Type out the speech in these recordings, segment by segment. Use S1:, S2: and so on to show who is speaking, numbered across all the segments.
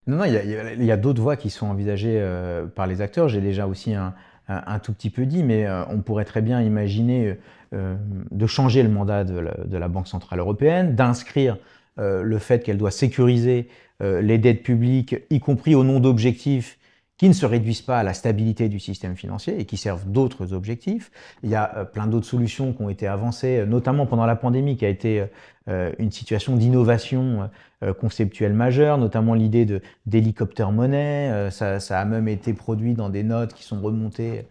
S1: Non, non, il y a d'autres voies qui sont envisagées par les acteurs. J'ai déjà aussi un tout petit peu dit, mais on pourrait très bien imaginer de changer le mandat de la Banque Centrale Européenne, d'inscrire le fait qu'elle doit sécuriser les dettes publiques, y compris au nom d'objectifs qui ne se réduisent pas à la stabilité du système financier et qui servent d'autres objectifs. Il y a plein d'autres solutions qui ont été avancées, notamment pendant la pandémie, qui a été une situation d'innovation conceptuelle majeure, notamment l'idée d'hélicoptère monnaie. Ça a même été produit dans des notes qui sont remontées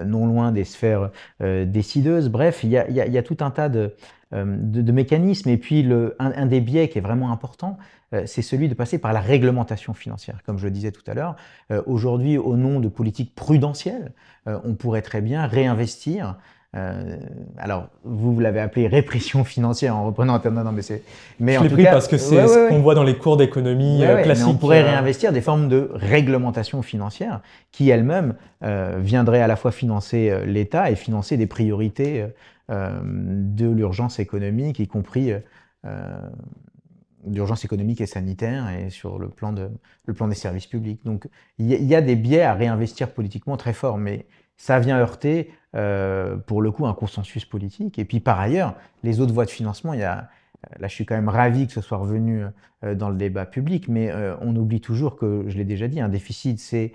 S1: non loin des sphères décideuses. Bref, il y a tout un tas de mécanismes. Et puis, un des biais qui est vraiment important, c'est celui de passer par la réglementation financière. Comme je le disais tout à l'heure, aujourd'hui, au nom de politiques prudentielles, on pourrait très bien réinvestir. Alors, vous l'avez appelé répression financière en reprenant un terme. Non, non, mais
S2: Je
S1: en
S2: l'ai
S1: tout
S2: pris
S1: cas,
S2: parce que
S1: ouais,
S2: c'est
S1: ouais,
S2: ce
S1: ouais.
S2: qu'on voit dans les cours d'économie
S1: Ouais, ouais, mais on
S2: classiques.
S1: pourrait réinvestir des formes de réglementation financière qui elles-mêmes viendraient à la fois financer l'État et financer des priorités de l'urgence économique, y compris d'urgence économique et sanitaire et sur le plan des services publics. Donc il y a des biais à réinvestir politiquement très forts, mais ça vient heurter pour le coup un consensus politique. Et puis par ailleurs, les autres voies de financement, là je suis quand même ravi que ce soit revenu dans le débat public, mais on oublie toujours que, je l'ai déjà dit, un déficit c'est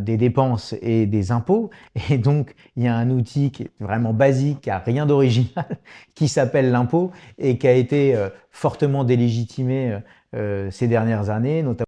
S1: des dépenses et des impôts. Et donc, il y a un outil qui est vraiment basique, qui n'a rien d'original, qui s'appelle l'impôt et qui a été fortement délégitimé ces dernières années, notamment